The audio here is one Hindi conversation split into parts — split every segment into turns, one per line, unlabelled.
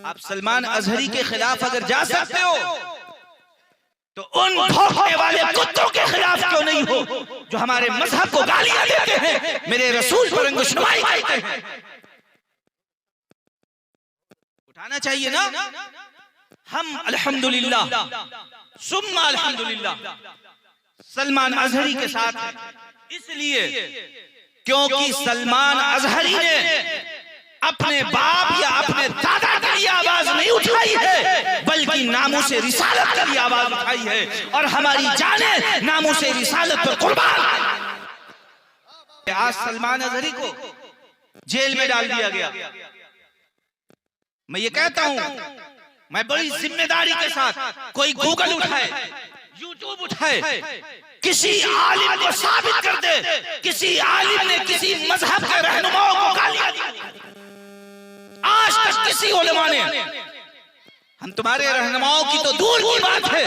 आप सलमान अजहरी के खिलाफ अगर जा सकते हो तो उन भौंकने वाले कुत्तों के खिलाफ क्यों नहीं हो जो हमारे मजहब को गालियां देते हैं, मेरे रसूल पर अंगुशमाई करते हैं। उठाना चाहिए ना। हम अल्हम्दुलिल्लाह सुम्मा अल्हम्दुलिल्लाह सलमान अजहरी के साथ हैं, इसलिए क्योंकि सलमान अजहरी ने अपने बाप या अपने दादा के लिए आवाज नहीं उठाई है, बल्कि नामूसे रिसालत के लिए आवाज उठाई है, और हमारी जानें नामूसे रिसालत पर कुर्बान। आज सलमान अजहरी को जेल में डाल दिया गया। मैं ये कहता हूं, मैं बड़ी जिम्मेदारी के साथ, कोई गूगल उठाए, यूट्यूब उठाए, किसी आलिम को साबित कर दे किसी आलिम ने किसी मजहब के रहनुमाओं को गालियां दी। आज तक किसी उलमा ने, हम तुम्हारे रहनुमाओं की तो दूर की बात है,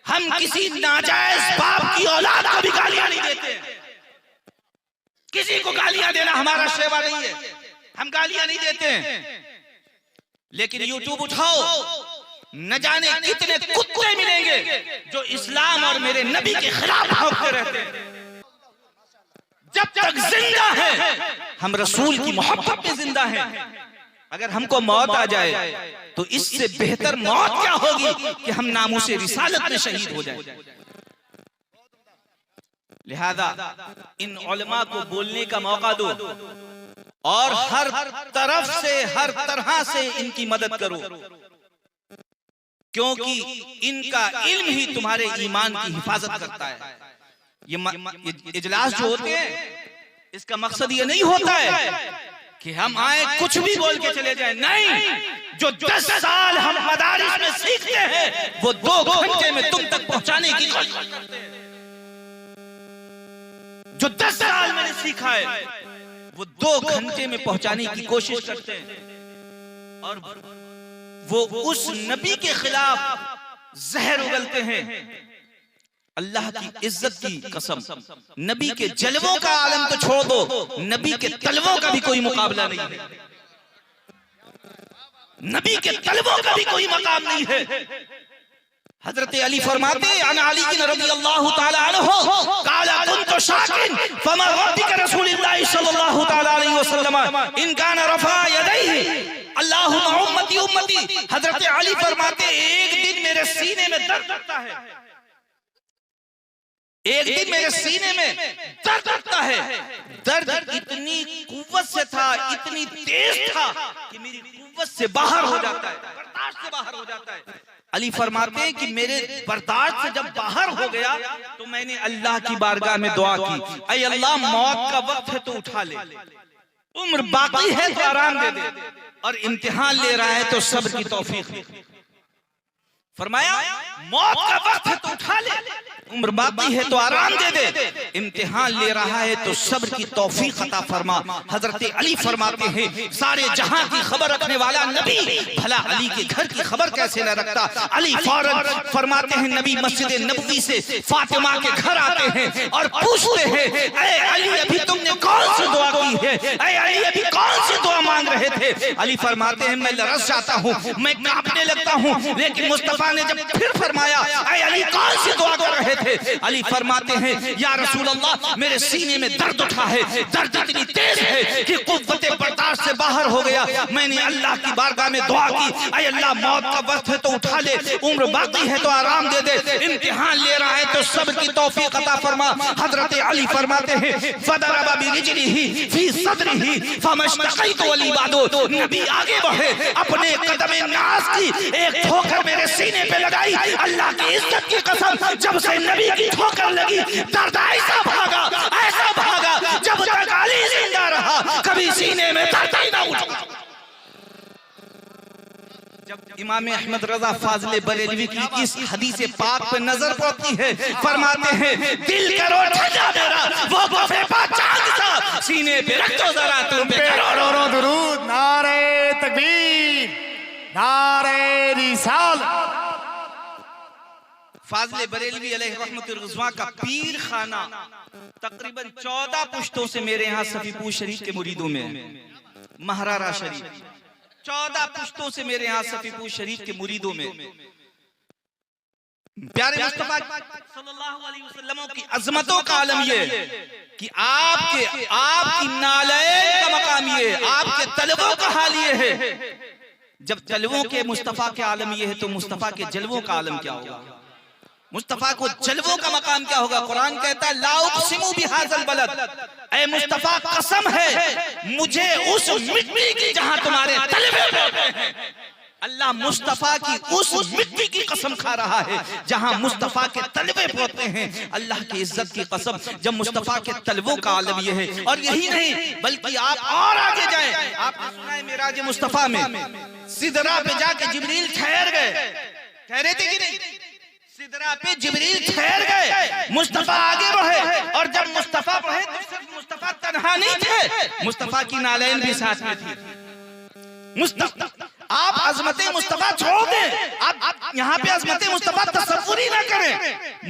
हम किसी नाजायज बाप की औलाद को भी गालियां नहीं देते। किसी को गालियां देना हमारा शेवा नहीं है, हम गालियां नहीं देते हैं। लेकिन यूट्यूब उठाओ, न जाने कितने कुत्ते मिलेंगे जो इस्लाम और मेरे नबी के खिलाफ भौंकते रहते हैं। जब तक जिंदा है हम रसूल की मोहब्बत में जिंदा हैं। अगर हमको मौत आ जाए तो इससे बेहतर मौत क्या होगी कि हम नामूसे रिसालत में शहीद हो जाएं। लिहाजा इन उलमा को बोलने का मौका दो और हर तरफ से, हर तरह से इनकी मदद करो, क्योंकि इनका इल्म ही तुम्हारे ईमान की हिफाजत करता है। ये इजलास जो होते हैं, इसका मकसद ये नहीं होता है कि हम आए कुछ भी बोल के चले जाएं। नहीं, जो 10 साल हम मदारिस में सीखते हैं वो 2 घंटे में तुम तक पहुंचाने की कोशिश करते हैं। जो 10 साल मैंने सीखा है वो 2 घंटे में पहुंचाने की कोशिश करते हैं, और वो उस नबी के खिलाफ जहर उगलते हैं। अल्लाह की इज्जत की कसम, नबी के जलवों का आलम तो छोड़ दो, नबी के तलवों का भी कोई मुकाबला नहीं है। नबी के तलवों का भी कोई मकाम नहीं है। हजरत अली फरमाते अन अली रज़ियल्लाहु ताला अन्हु काला कुन्तु शाकिन फमा रब्बिका रसूलुल्लाह सल्लल्लाहु ताला अलैहि वसल्लम इन कान रफा यदैहि अल्लाहुम्मा उम्मती उम्मती। हजरत अली फरमाते एक दिन मेरे सीने में दर्द होता है, एक दिन मेरे सीने में दर्द होता है। दर्द इतनी कुव्वत से था, इतनी तेज था कि मेरी कुव्वत से बाहर हो जाता है, बर्दाश्त से बाहर हो जाता है। अली फरमाते हैं कि मेरे बर्दाश्त से जब बाहर हो गया तो मैंने अल्लाह की बारगाह में दुआ की, ऐ अल्लाह मौत का वक्त है तो उठा ले, उम्र बाकी है तो आराम दे दे, और इम्तिहान ले रहा है तो सब्र की तौफीक दे। फरमाया मौत का वक्त है तो उठा ले, उम्र बाकी है तो आराम दे दे, इम्तिहान ले रहा है तो सब्र की तौफीक अता फरमा। हजरत अली फरमाते हैं सारे जहां की खबर रखने वाला नबी भला अली के घर की खबर कैसे न रखता। अली फौरन फरमाते हैं नबी मस्जिद नबवी से फातिमा के घर आते हैं और पूछते हैं ऐ अली अभी तुमने कौन सी दुआ की है, ऐ अली अभी कौन सी दुआ मांग रहे थे। अली फरमाते हैं मैं लरज़ जाता हूँ, मैं कांपने लगता हूँ, लेकिन मुस्तफा ने जब फिर फरमाया ऐ अली कौन सी दुआ कर रहे थे। अली फरमाते हैं या रसूल अल्लाह मेरे सीने में दर्द उठा है, दर्द इतनी तेज है कि कुव्वत बर्दाश्त से बाहर हो गया। मैंने अल्लाह की बारगाह में दुआ की, ऐ अल्लाह मौत का वक्त है तो उठा ले, उम्र बाकी है तो आराम दे दे, इम्तिहान ले रहा है तो सब्र की तौफीक अता फरमा। हजरत अली फरमाते हैं फदरबा बिरिजलिही फी सदरिही फमश्तक़ैतु वली बादो। नबी आगे बढ़े, अपने कदम नाज की एक ठोकर मेरे सीने पे लगाई। अल्लाह की इज्जत की कसम जब से नबी की ठोकर लगी दर्द ऐसा भागा जब तक अली जिंदा रहा कभी सीने में दर्द ही ना उठा। जब इमाम अहमद रजा फाज़िल बरेलवी की इस हदीस पाक पे नजर पड़ती है, फरमाते हैं दिल करो ठंडा मेरा वो बेपा चांद सा सीने पे रख दो जरा तुम पे करोड़ों दुरूद।
नारे तकबीर, नारे रिसालत।
फाज़िल बरेलवी अलैहि रहमतुर रिज़वान का पीर खाना तकरीबन 14 पुश्तों से मेरे यहाँ सफीपुर शरीफ के मुरीदों में, महरारा शरीफ 14 पुश्तों से मेरे यहाँ सफीपुर शरीफ के मुरीदों में प्यारे मुस्तफा सल्लल्लाहु अलैहि वसल्लम की अजमतों का आलम ये कि आपकी नालैन का मकाम ये, आपके तलबों का हाल ये है। जब तलबों के मुस्तफा के आलम ये है तो मुस्तफा के जलवों का आलम क्या होगा? मुस्तफा को जलवों का मकाम क्या होगा? कुरान कहता है ला उक़सिमु बिहाज़ल बलद, ऐ मुस्तफा कसम है मुझे उस मिट्टी की जहां तुम्हारे तलबे होते हैं। अल्लाह मुस्तफा की उस मिट्टी की कसम खा रहा है जहां मुस्तफा के तलबे पहुंचते हैं। अल्लाह की इज्जत की कसम, जब मुस्तफा के तलबों का आलम यह है। और यही नहीं बल्कि आप और आगे जाएं, आपने सुना है मेराज मुस्तफा में सिदरा पे जाके जिब्रील ठहर गए, कह रहे थे कि नहीं? सिदरा पे जिब्रील ठहर गए, मुस्तफा आगे बढ़े, और जब मुस्तफा बढ़े तो सिर्फ मुस्तफा तन्हा नहीं थे, मुस्तफा की नालैन भी साथ में थी। मुस्तफा, आप अजमते मुस्तफा छोड़ दें, आप यहाँ पे अजमते मुस्तफा तसव्वुर ही ना करें।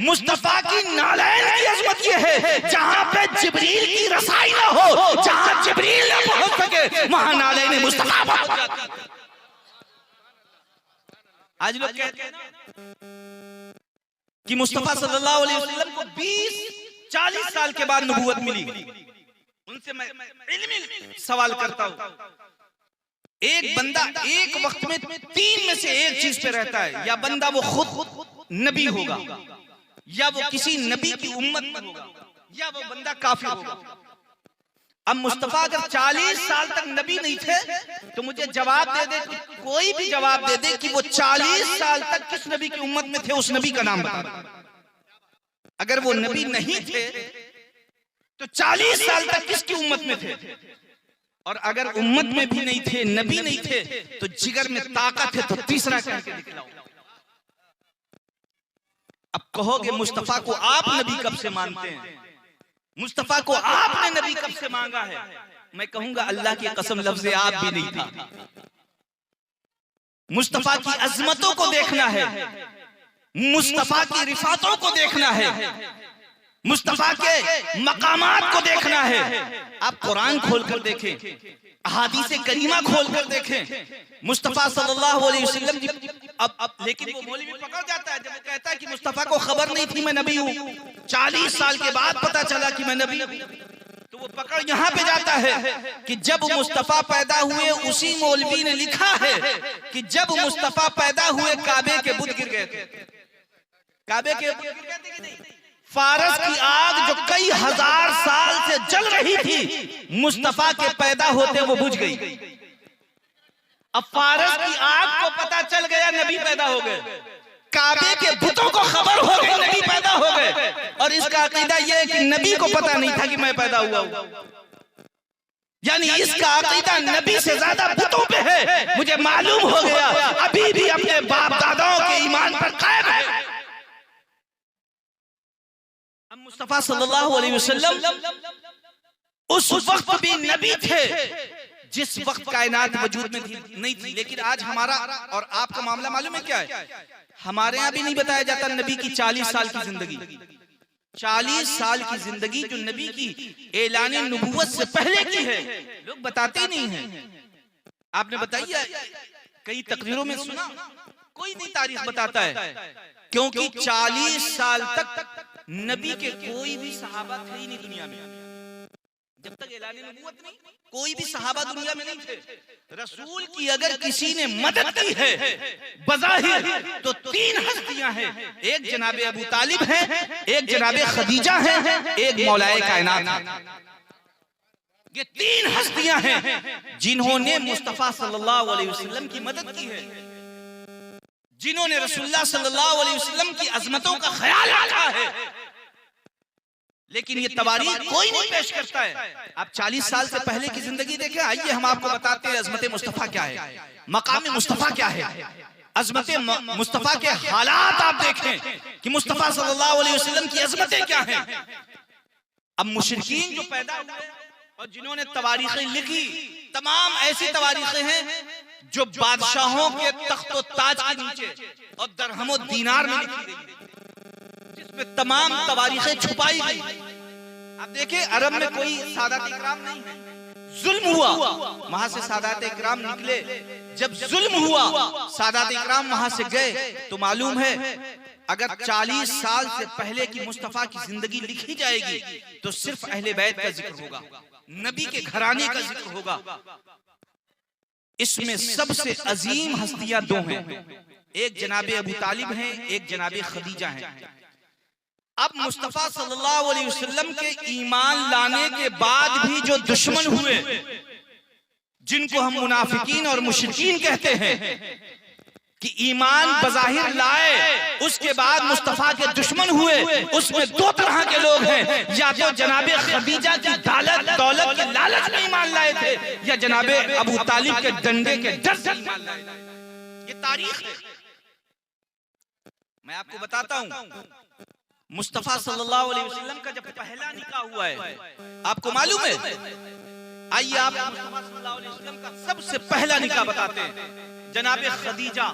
मुस्तफा की नालैन की अजमत ये है जहाँ पे जिब्रील की रसाई ना हो, जहाँ जिब्रील ना पहुंच सके वहाँ नालैन मुस्तफा पहुंच जाती है। आज लोग कहते हैं कि मुस्तफा सल्लल्लाहु अलैहि वसल्लम को 20-40 साल के बाद नबूवत मिली। उनसे मैं इल्मी सवाल करता हूं, एक बंदा एक वक्त में 3 में से एक चीज पे रहता है, या बंदा वो खुद नबी होगा, या वो किसी नबी की उम्मत में होगा, या वो बंदा काफिर होगा। अब मुस्तफा अगर 40 साल तक नबी नहीं थे तो मुझे जवाब दे दे, कोई भी जवाब दे दे कि वो 40 साल तक किस नबी की उम्मत में थे, उस नबी का नाम बता। अगर वो नबी नहीं थे तो 40 साल तक किसकी उम्मत में थे? और अगर उम्मत में भी नहीं थे, नबी नहीं थे, तो जिगर में ताकत है तो तीसरा कह के दिखलाओ। अब कहोगे मुस्तफा को आप नबी कब से मानते हैं? मुस्तफा को आपने नबी कब से मांगा है? मैं कहूंगा अल्लाह की कसम लफ्ज़ आप भी नहीं था। मुस्तफा की अजमतों को देखना है, मुस्तफा की रिफातों को देखना है, मुस्तफा के मकामात को देखना है। आप कुरान खोलकर देखें, अहादीसे करीमा खोलकर देखें, मुस्तफा सल्लल्लाहु अलैहि वसल्लम की अब लेकिन वो मौलवी पकड़ जाता है जब वो कहता है कि मुस्तफा को खबर नहीं थी मैं नबी हूं, 40 साल के बाद पता चला कि मैं नबी हूं। तो वो पकड़ यहाँ पे जाता है कि जब मुस्तफा पैदा हुए, उसी मौलवी ने लिखा है कि जब मुस्तफा पैदा हुए काबे के बुत गिर गए थे। काबे के बुत गिर गए थे कि नहीं? फारस की आग जो कई हजार साल से जल रही थी, मुस्तफा के पैदा होते वो बुझ गई। अब फारस की आग को पता चल गया नबी पैदा हो गए, काबे के बुतों को खबर हो गई नबी पैदा हो गए, और इसका अकीदा यह है कि नबी को पता नहीं था कि मैं पैदा हुआ हूं। यानी इसका अकीदा नबी से ज्यादा बुतों पे है। मुझे मालूम हो गया अभी भी अपने बाप दादाओं के ईमान पर कायम है। मुस्तफा सल्लल्लाहु अलैहि वसल्लम उस वक्त भी नबी थे जिस वक्त कायनात वजूद में नहीं थी। लेकिन आज हमारा और आपका मामला मालूम है क्या है? हमारे यहाँ भी नहीं बताया जाता नबी की 40 साल की जिंदगी। 40 साल की जिंदगी जो नबी की ऐलान नबूवत से पहले की है, लोग बताते नहीं हैं। आपने बताई है, कई तकरीरों में सुना, कोई नहीं तारीख बताता है, क्योंकि 40 साल तक नबी के कोई भी सहाबा थे ही नहीं दुनिया में। जब तक ऐलान नबूवत नहीं, कोई भी सहाबा दुनिया में नहीं थे। रसूल की अगर किसी ने मदद की है बज़ाहिर तो 3 हस्तियां हैं, एक जनाबे अबू तालिब हैं, एक जनाबे खदीजा हैं, एक मौलाए कायनात हैं। ये 3 हस्तियां हैं जिन्होंने मुस्तफा सल्लल्लाहु अलैहि वसल्लम की मदद की है, जिन्होंने रसूलुल्लाह सल्लल्लाहु अलैहि वसल्लम की अजमतों का ख्याल रखा है। लेकिन ये तवारीख कोई नहीं पेश करता है। आप 40 साल से पहले की जिंदगी देखें, आइए हम आपको बताते हैं अजमत मुस्तफा क्या है, मकाम मुस्तफा क्या है, अजमत मुस्तफा के हालात आप देखें कि मुस्तफा सल्लल्लाहु अलैहि वसल्लम की अजमतें क्या हैं। अब मुशरिकीन जो पैदा हुए और जिन्होंने तवारीखें लिखी, तमाम ऐसी तवारीखें हैं जो बादशाहों के तख्तो ताज के नीचे और दरहमो दीनार में लिखी गई है, जिसमें तमाम तवारीखें छुपाई गई। आप देखें अरब में कोई सादात इकराम नहीं है, जुल्म हुआ, वहां से सादात इकराम निकले। जब जुल्म हुआ, सादात इकराम वहां से गए। तो मालूम है अगर 40 साल से पहले की मुस्तफा की जिंदगी लिखी जाएगी तो सिर्फ अहले बैत का जिक्र होगा, नबी के घराने का जिक्र होगा। इसमें सबसे अजीम हस्तियां दो हैं, एक जनाबे अबू तालिब हैं, एक जनाबे खदीजा हैं। अब मुस्तफा सल्लल्लाहु अलैहि वसल्लम के ईमान लाने के बाद भी जो दुश्मन हुए, जिनको हम मुनाफिकीन और मुशरिकीन कहते हैं, कि ईमान बज़ाहिर लाए उसके बाद मुस्तफा के दुश्मन हुए, उसमें दो तरह के लोग हैं। या तो जनाबे खदीजा की दौलत के लालच में ईमान लाए थे, या जनाबे अबू तालिब के डंडे के डर से ईमान लाए थे। ये तारीख है। मैं आपको बताता हूं, मुस्तफा सल्लल्लाहु अलैहि वसल्लम का जब पहला निकाह हुआ है, आपको मालूम है? आइए आप मुस्तफा सल्लल्लाहु अलैहि वसल्लम का सबसे पहला निकाह बताते हैं। जनाबे खदीजा,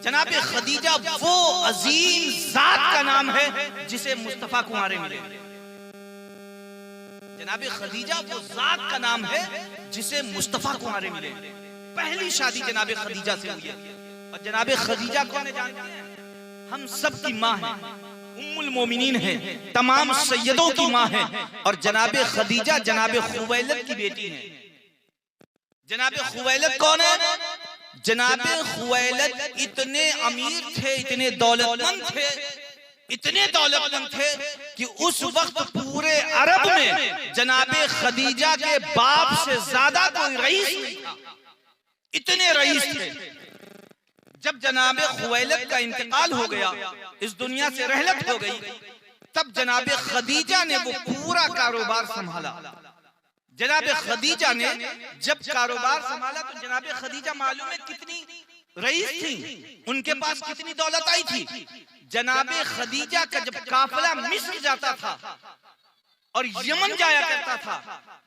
जनाबे खदीजा वो अजीम जात का नाम है जिसे मुस्तफा कुंवारे मिले। जनाबे खदीजा वो जात का नाम है जिसे मुस्तफा कुंवारे मिले। पहली शादी जनाबे खदीजा से हुई है। और जनाबे खदीजा कौन है जानते हैं? हम सब की माँ है, उम्मुल मोमिनीन है, तमाम सैयदों की माँ है। और जनाबे खदीजा जनाबे खुवैलद की बेटी है। जनाबे खुवैलद कौन है? जनाबे खुवैलद इतने अमीर थे, इतने दौलतमंद थे, इतने दौलतमंद थे कि उस वक्त पूरे अरब में जनाबे खदीजा के बाप से ज्यादा कोई रईस नहीं था। इतने रईस थे। जब जनाबे खुवैलद का इंतकाल हो गया, इस दुनिया से रहलत हो गई, तब जनाबे खदीजा ने वो पूरा कारोबार संभाला। जनाबे खदीजा ने जब कारोबार संभाला तो जनाबे खदीजा मालूम है कितनी रईस थी, उनके पास कितनी दौलत आई थी। जनाबे खदीजा का जब काफिला मिस्र जाता था और यमन जाया करता था,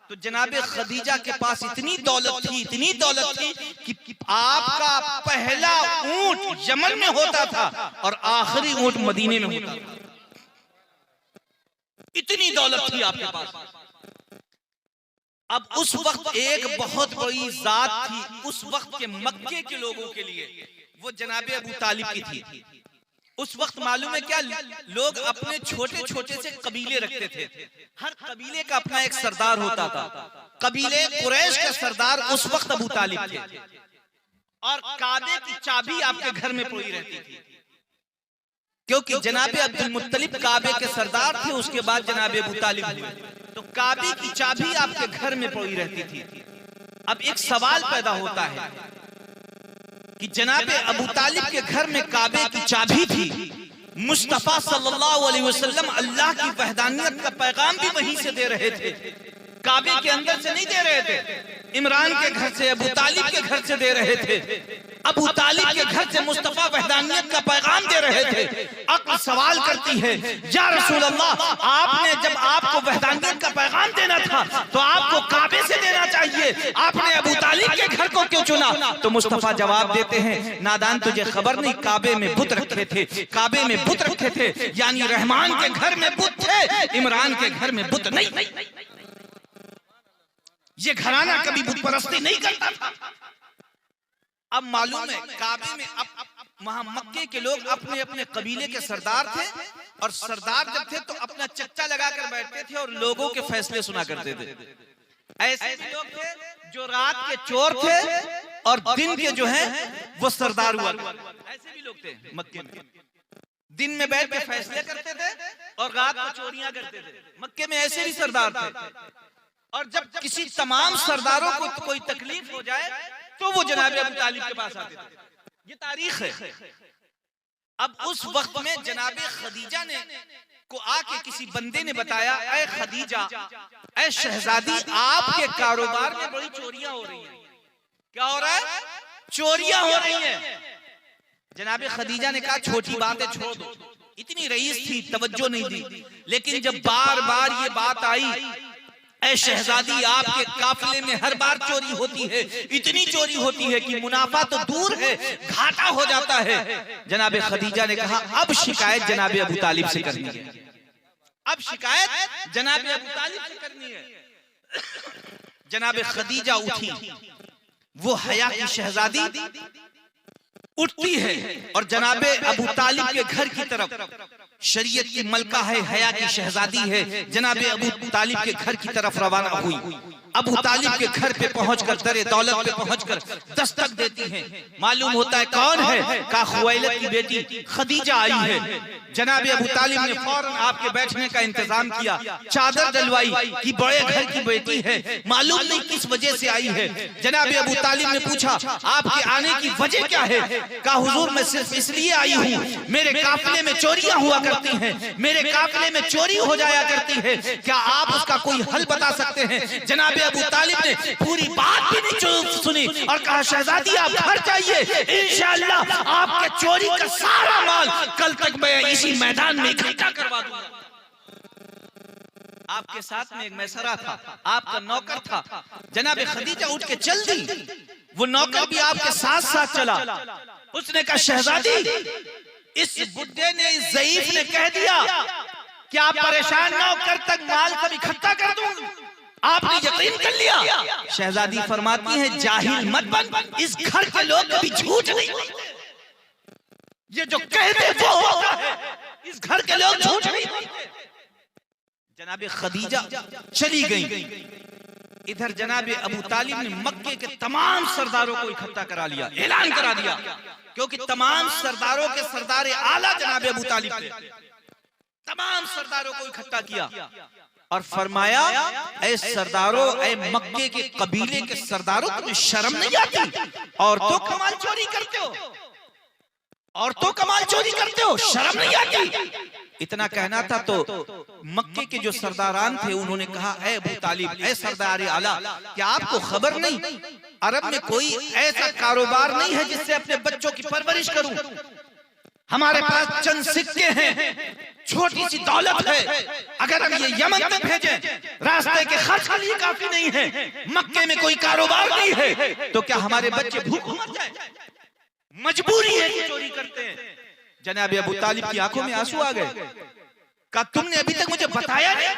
तो जनाबे खदीजा के पास इतनी दौलत थी, इतनी दौलत थी कि आपका पहला ऊंट यमन में होता था और आखिरी ऊंट मदीने में होता था। इतनी दौलत थी आपके पास। अब उस वक्त एक बहुत बड़ी जात थी उस वक्त के मक्के के लोगों के लिए, वो जनाबे अबू तालिब की थी। उस वक्त मालूम है क्या, लोग अपने छोटे छोटे से कबीले रखते थे। हर कबीले का अपना एक सरदार होता था। कबीले कुरैश का सरदार उस वक्त अबू तालिब थे। और काबे की चाबी आपके घर में पड़ी रहती थी, क्योंकि जनाबे अब्दुल मुत्तलिब काबे के सरदार थे, उसके बाद जनाबे अबू तालिब हुए। तो काबे की चाबी आपके घर में पड़ी रहती थी। अब एक सवाल पैदा होता है कि जनाबे अबू तालिब के घर में काबे की चाबी थी, मुस्तफा सल्लल्लाहु अलैहि वसल्लम अल्लाह की वहदानियत का पैगाम भी वहीं से दे रहे थे, काबे के अंदर से नहीं दे रहे थे। इमरान के घर से, अबू तालिब के घर से दे रहे थे। अबू तालिब के घर से मुस्तफा वहदानियत का पैगाम दे रहे थे। अक्ल सवाल करती है, या रसूल अल्लाह, आपने जब आपको वहदानियत का पैगाम देना था तो आपको काबे से देना चाहिए, आपने अबू तालिब के घर को क्यों चुना? तो मुस्तफा जवाब देते हैं, नादान तुझे खबर नहीं, काबे में बुत रखे थे, काबे में बुत रखे थे, यानी रहमान के घर में बुत थे, इमरान के घर में बुत नहीं। ये घराना कभी बुत परस्ती नहीं करता था। अब मालूम है काबे में अब वहां मक्के के लोग अपने अपने कबीले के सरदार थे, और सरदार जब थे तो अपना चच्चा लगाकर बैठते थे और लोगों के फैसले सुना करते थे। ऐसे भी लोग थे जो रात के चोर थे और दिन के जो है वो सरदार हुआ। ऐसे भी लोग थे मक्के में, दिन में बैठ के फैसले करते थे और रात को चोरियां करते थे। मक्के में ऐसे भी सरदार थे। और जब किसी तमाम सरदारों को तो कोई तकलीफ हो जाए तो वो जनाबे अबू तालिब के पास आते थे। ये तारीख है। अब उस वक्त में जनाबे खदीजा ने को आके किसी बंदे ने बताया, ऐ खदीजा, ऐ शहजादी, आपके कारोबार में बड़ी चोरियां हो रही हैं। क्या हो रहा है? चोरियां हो रही हैं। जनाबे खदीजा ने कहा, छोटी बात है, छोड़ दो। इतनी रईस थी, तवज्जो नहीं दी। लेकिन जब बार बार ये बात आई, ऐ शहजादी, आपके काफिले में हर बार चोरी होती है, इतनी चोरी होती है कि मुनाफा तो दूर है, घाटा हो जाता है। जनाबे खदीजा ने कहा, अब शिकायत जनाबे अबू तालिब से करनी है। अब शिकायत जनाबे अबू तालिब से करनी है। जनाब खदीजा उठी, वो हया की शहजादी उठती है और जनाबे अबू तालिब के घर की तरफ, शरीयत की मलका है, हया की शहजादी है, जनाबे अबू तालिब के घर की तरफ रवाना हुई। अबू तालिब के घर पे पहुंचकर, दरे दौलत पे पहुंचकर दस्तक देती हैं। मालूम होता है कौन है, का खुवैलद की बेटी खदीजा आई है। जनाबे अबू तालिब ने फौरन आपके बैठने का इंतजाम किया, चादर डलवाई कि बड़े घर की बेटी है, मालूम नहीं किस वजह से आई है। जनाबे अबू तालिब ने पूछा आपके आने की वजह क्या है? कहा हुजूर मैं सिर्फ इसलिए आई हूँ, मेरे काफिले में चोरियां हुआ करती हैं, मेरे काफिले में चोरी हो जाया करती है, क्या आप उसका कोई हल बता सकते हैं? जनाबे अबू तालिब ने पूरी बात भी नहीं सुनी और कहा शहजादी आप घर जाइए, इंशाअल्लाह आपके चोरी का सारा माल कल तक मैं इसी मैदान में इकट्ठा करवा दूंगा। आपके साथ में एक मैसरा था, आपका नौकर था। जनाब खदीजा उठ के चल दी, वो नौकर भी आपके साथ साथ चला। उसने कहा शहजादी इस बुड्ढे ने, इस ज़ईफ ने कह दिया कि आप परेशान ना हो, कर तक माल सब इकट्ठा कर दूंगा। आपने यकीन कर लिया? शहजादी फरमाती है जाहिल मत बन, इस घर के लोग कभी झूठ नहीं बोलते, ये जो कहते वो होता है, इस घर के लोग झूठ नहीं बोलते। जनाबे खदीजा चली गई। इधर जनाबे अबू तालिब ने मक्के के तमाम सरदारों को इकट्ठा करा लिया, ऐलान करा दिया, क्योंकि तमाम सरदारों के सरदार आला जनाबे अबू तालिब थे। तमाम सरदारों को इकट्ठा किया और फरमाया ऐ सरदारों, ऐ मक्के के कबीले के सरदारों, तुम्हें शर्म नहीं आती? औरतों कमाल चोरी करते हो, औरतों कमाल चोरी करते हो, शर्म नहीं आती? इतना कहना था तो मक्के के जो सरदारान थे उन्होंने कहा ऐ अबू तालिब, ऐ सरदार आला, क्या आपको खबर नहीं अरब में कोई ऐसा कारोबार नहीं है जिससे अपने बच्चों की परवरिश करूं? हमारे पास चंद सिक्के हैं, छोटी सी दौलत है, अगर हम ये यमन तक भेजें, रास्ते के खर्च के लिए काफी नहीं है, मक्के में कोई कारोबार नहीं है, तो क्या हमारे बच्चे भूख मर जाए? मजबूरी है कि चोरी करते हैं। जनाबे अबू तालिब की आंखों में आंसू आ गए। कहा तुमने अभी तक मुझे बताया नहीं,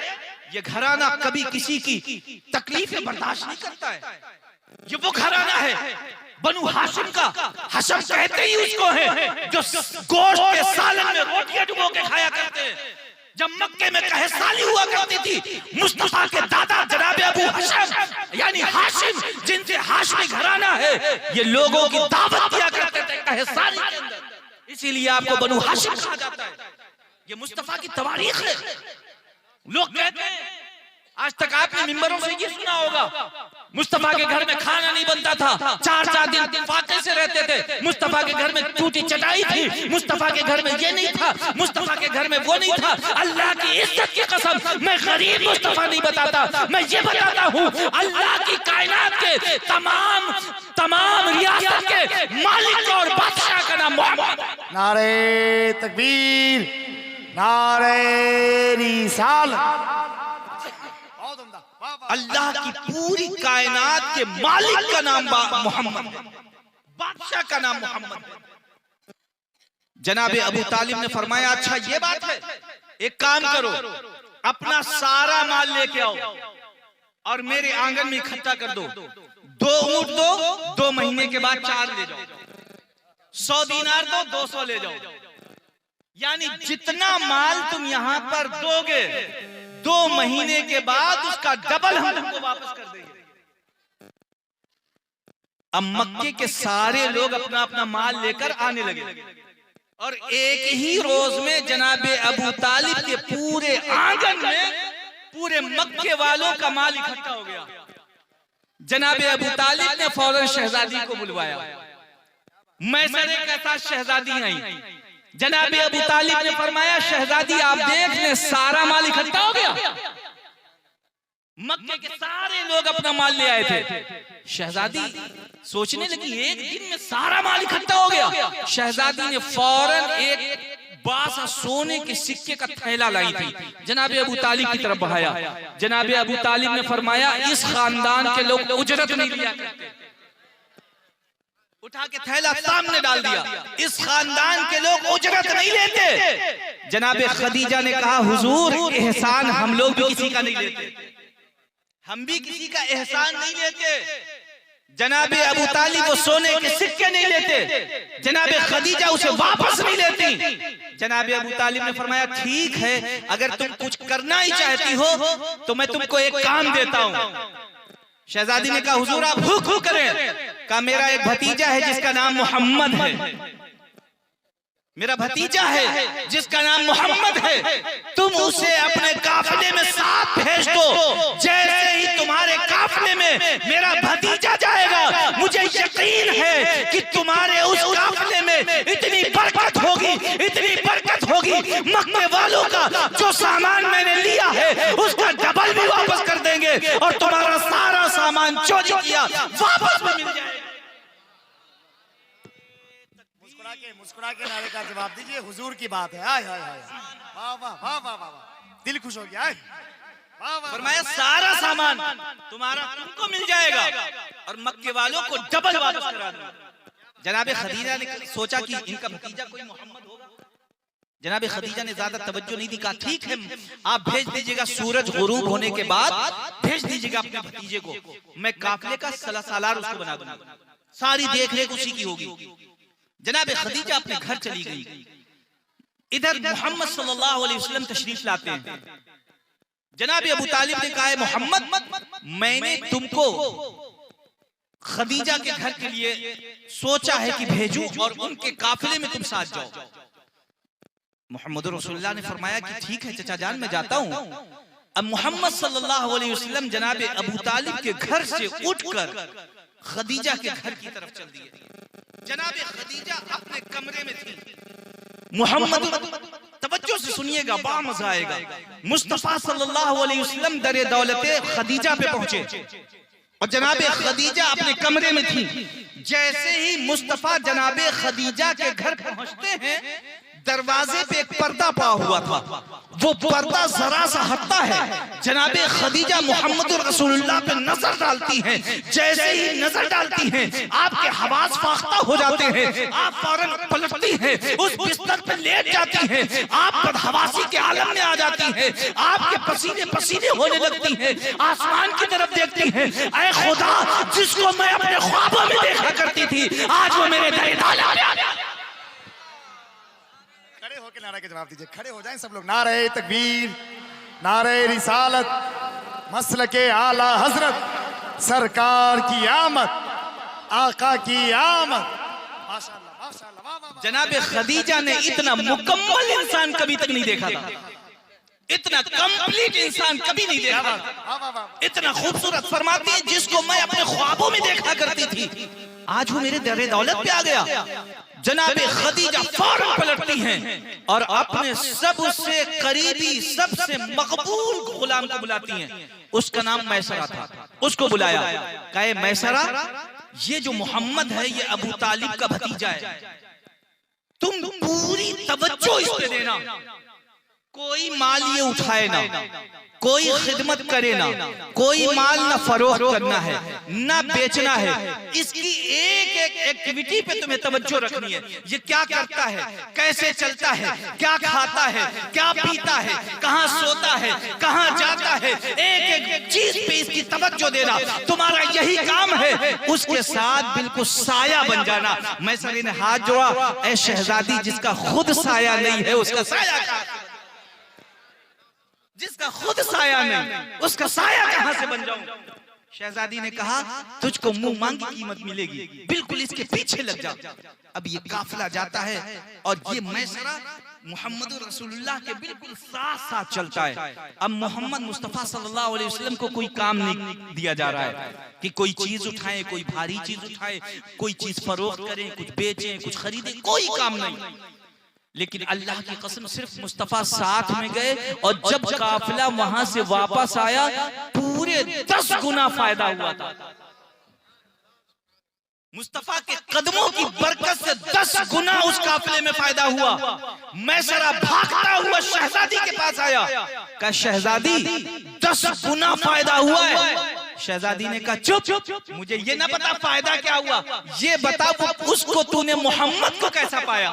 ये घराना कभी किसी की तकलीफें बर्दाश्त नहीं करता है। ये वो घराना है बनु हाशिम का, हशम कहते ही उसको है, जो गोश्त के सालन में रोटियां डुबो के खाया करते हैं। जब मक्के में कहसाली हुआ करती थी, मुस्तफा के दादा जनाबे अबू हशम यानी हाशिम, जिनसे हाशमी घराना है, ये लोगों की दावत दिया करते थे कहसाली के अंदर, इसीलिए आपको बनु हाशिम कहा जाता है। ये मुस्तफा की तवारीख है। लोग कहते हैं, आज तक आपने मिंबरों से ये सुना होगा, मुस्तफा के घर में खाना नहीं बनता था, 4-4 दिन फाके से रहते थे, मुस्तफा के घर में टूटी चटाई थी, मुस्तफा के घर में ये नहीं था, मुस्तफा के घर में वो नहीं था। अल्लाह की इज्जत की कसम, मैं गरीब मुस्तफा नहीं बताता, मैं ये बताता हूँ अल्लाह की कायनात के तमाम रियासत के मालिक और बादशाह का नाम मोहम्मद।
नारे तकबीर, नारे रिसालत।
अल्लाह की पूरी कायनात के मालिक का नाम मोहम्मद, बादशाह का नाम मोहम्मद। जनाबे अबू तालिब ने फरमाया अच्छा ये बात है, एक काम करो, अपना सारा माल लेके आओ और मेरे आंगन में इकट्ठा कर दो। 2 ऊंट दो, 2 महीने के बाद 4 ले जाओ, 100 दीनार दो, 200 ले जाओ, यानी जितना माल तुम यहाँ पर दोगे 2 महीने के बाद उसका डबल हम तुमको वापस कर देंगे। अब मक्के के सारे लोग अपना अपना माल लेकर आने लगे और एक ही रोज में जनाबे अबू तालिब के पूरे आंगन में पूरे मक्के वालों का माल इकट्ठा हो गया। जनाबे अबू तालिब ने फौरन शहजादी को बुलवाया, मैसरे के साथ शहजादी आई। जनाबे अबू तालिब ने फरमाया शहजादी आप देख ले सारा माल इकट्ठा हो गया। मक्के के सारे लोग अपना माल ले आए थे। शहजादी सोचने लगी एक दिन में सारा माल इकट्ठा हो गया। शहजादी ने फौरन एक बासा सोने के सिक्के का थैला लाई थी, जनाबे अबू तालिब की तरफ बढ़ाया। जनाबे अबू तालिब ने फरमाया इस खानदान के लोग उजरत नहीं लिया करते। उठा के थैला सामने डाल दिया, इस खानदान के लोग उजरत नहीं लेते। जनाबे खदीजा ने कहा हुजूर एहसान हम लोग भी किसी का नहीं लेते, हम भी किसी का एहसान नहीं लेते। जनाबे अबू तालिब वो सोने के सिक्के नहीं लेते, जनाबे खदीजा उसे वापस नहीं लेती। जनाबे अबू तालिब ने फरमाया ठीक है, अगर तुम कुछ करना ही चाहती हो तो मैं तुमको एक काम देता हूं। शहजादी ने कहा हुजूर आप हुक्म करें। कहा मेरा एक भतीजा है जिसका नाम मोहम्मद है, मेरा भतीजा है जिसका नाम मोहम्मद है, तुम उसे अपने काफिले में साथ भेज दो। जैसे ही तुम्हारे काफिले में मेरा भतीजा जाएगा, मुझे यकीन है कि तुम्हारे उस काफिले में इतनी बरकत होगी, इतनी बरकत होगी, मक्के वालों का जो सामान मैंने लिया है उसका डबल भी वापस कर देंगे और तुम्हारा सारा सामान चोरी किया वापस भी मिल जाएगा।
मुस्कुरा के नारे का जवाब दीजिए, हुजूर की बात है। हाय हाय हाय, वाह वाह वाह वाह वाह, दिल खुश हो गया। वाह वाह,
फरमाया सारा सामान तुम्हारा तुमको मिल जाएगा और मक्के वालों को डबल वापस करा दूंगा। जनाबे खदीजा ने सोचा कि इनका भतीजा कोई मोहम्मद होगा। जनाबे खदीजा ने ज्यादा तवज्जो नहीं दी, कहा ठीक है आप भेज दीजिएगा, सूरज गुरूब होने के बाद भेज दीजिएगा अपने भतीजे को, मैं काफिले का सलासालार उसको बना दूंगा, सारी देख रेख उसी की होगी। जनाबे खदीजा अपने घर चली गई। इधर मोहम्मद सल्लल्लाहु अलैहि वसल्लम तशरीफ लाते हैं। जनाबे अबू तालिब ने कहा मोहम्मद मैंने तुमको खदीजा के घर के लिए सोचा है कि भेजूं और उनके काफिले में तुम साथ जाओ। मोहम्मद रसूलुल्लाह ने फरमाया कि ठीक है चचा जान मैं जाता हूं। अब मोहम्मद सल्लल्लाहु अलैहि वसल्लम जनाबे अबू तालिब के घर से उठकर खदीजा के घर की तरफ चल दिए। जनाबे खदीजा अपने कमरे में थी। मोहम्मद तवज्जो से सुनिएगा, बड़ा मजा आएगा। मुस्तफा सल्लल्लाहु अलैहि वसल्लम दरे दौलते खदीजा पे पहुंचे और जनाबे खदीजा अपने कमरे में थी। जैसे ही मुस्तफा जनाबे खदीजा के घर पहुंचते हैं, दरवाजे पे एक पर्दा पड़ा हुआ था, वो पर्दा जरा सा हटता है। जनाबे खदीजा मोहम्मद रसूलुल्लाह पे नजर डालती हैं। जैसे ही नजर डालती हैं, आपके हवास फाख्ता हो जाते हैं, आप फौरन पलटती हैं, उस बिस्तर पे लेट जाती हैं, आप बदहवासी के आलम में आ जाती हैं, आपके पसीने पसीने होने लगती हैं, आसमान की तरफ देखती हैं, ऐ खुदा जिसको मैं अपने ख्वाबों में देखा करती थी आज वो मेरे दरबार आ गया।
खड़े होकर नारा के जवाब दीजिए, खड़े हो जाएं सब लोग। नारे तकबीर, नारे रिसालत, मसलके आला हजरत, सरकार की आमद, आका की आमद। माशाअल्लाह माशाअल्लाह, वाह वाह।
जनाबे खदीजा ने इतना मुकम्मल इंसान कभी तक नहीं देखा था, इतना कंप्लीट इंसान कभी नहीं देखा था, इतना खूबसूरत। फरमाती है जिसको मैं अपने ख्वाबों में देखा करती थी आज वो मेरे दरे दौलत पे आ गया। जनाबे खदीजा फौरन पलटती हैं और अपने सबसे करीबी सबसे मकबूल गुलाम को बुलाती हैं। उसका नाम मैसरा था। उसको बुलाया, कहे मैसरा ये जो मोहम्मद है ये अबू तालिब का भतीजा है, तुम पूरी तवज्जो इस पे देना, कोई माल ये उठाए ना, कोई खिदमत करे ना, कोई माल ना फरोख्त करना है ना बेचना है, इसकी एक एक एक्टिविटी पे तुम्हें तवज्जो रखनी है। ये क्या करता है, कैसे चलता है, क्या खाता है, क्या पीता है, कहाँ सोता है, कहाँ जाता है, एक एक चीज पे इसकी तवज्जो देना तुम्हारा यही काम है। उसके साथ बिल्कुल साया बन जाना। मैसरे ने हाथ जोड़ा, ऐ शहजादी जिसका खुद साया नहीं है उसका साया कहाँ, जिसका खुद साया नहीं उसका साया कहां से बन जाऊं। शहजादी ने कहा तुझको मुंह मांगी कीमत मिलेगी, बिल्कुल इसके पीछे लग जा। अब ये काफिला जाता है और ये मैसरा मोहम्मद रसूलुल्लाह के बिल्कुल साथ साथ चलता है। अब मोहम्मद मुस्तफा सल्लल्लाहु अलैहि वसल्लम को कोई काम नहीं दिया जा रहा है कि कोई चीज उठाए, कोई भारी चीज उठाए, कोई चीज फरोख्त करें, कुछ बेचें, कुछ खरीदें, कोई काम नहीं। लेकिन अल्लाह की कसम सिर्फ मुस्तफा साथ में गए और जब काफिला वहां से वापस आया पूरे 10 गुना फायदा हुआ था। मुस्तफा के कदमों की बरकत से 10 गुना उस काफिले में फायदा हुआ। मैसरा भागता हुआ शहजादी के पास आया, कहा शहजादी 10 गुना फायदा हुआ है। शहजादी ने कहा चुप, मुझे ये ना पता फायदा क्या हुआ, ये बता उसको तूने मोहम्मद को कैसा पाया।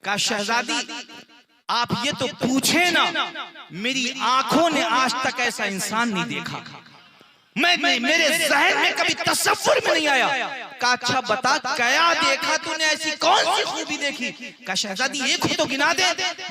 कहा शहजादी आप ये तो पूछे ना, मेरी आंखों ने आज तक ऐसा इंसान नहीं देखा। मेरे ज़हन में कभी तसव्वुर में नहीं आया। कहा अच्छा बता क्या देखा तूने, ऐसी कौन सी खूबी देखी? कहा शहजादी एक तो गिना दे।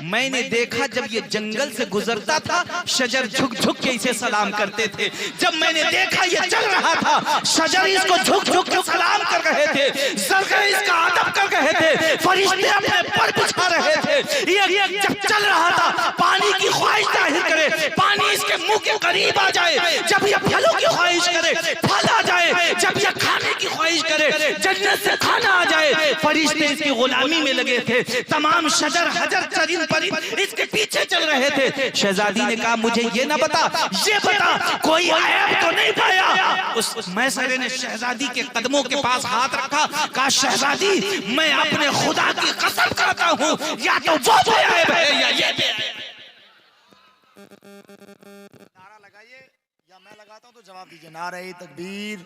मैंने देखा जब ये जंगल से गुजरता था शजर झुक झुक के इसे सलाम करते थे। जब मैंने देखा ये चल रहा था शजर इसको झुक झुक के सलाम कर रहे थे, ज़रग़े इसका अदब कर रहे थे, फरिश्ते अपने पर बिछा रहे थे। ये जब चल रहा था पानी की ख्वाहिश जाहिर करे, पानी इसके मुंह के करीब आ जाए। जब ये फलों की ख्वाहिश करे फल आ जाए। जब ये खाने की ख्वाहिश करे जन्नत से खाना आ जाए। फरिश्ते इसकी गुलामी में लगे थे, तमाम शजर हजर चरिंद परिंद इसके पीछे चल रहे थे। शहजादी ने कहा मुझे ये ना बता, ये बता कोई ऐब तो नहीं पाया? उस मैसरे ने शहजादी के कदमों के पास हाथ रखा। कहा शहजादी मैं अपने खुदा की कसम करता हूँ या तो वो बेअयब है या ये बेअयब है।
नारा लगाइए या मैं लगाता हूं तो जवाब दीजिए। नारे तकबीर।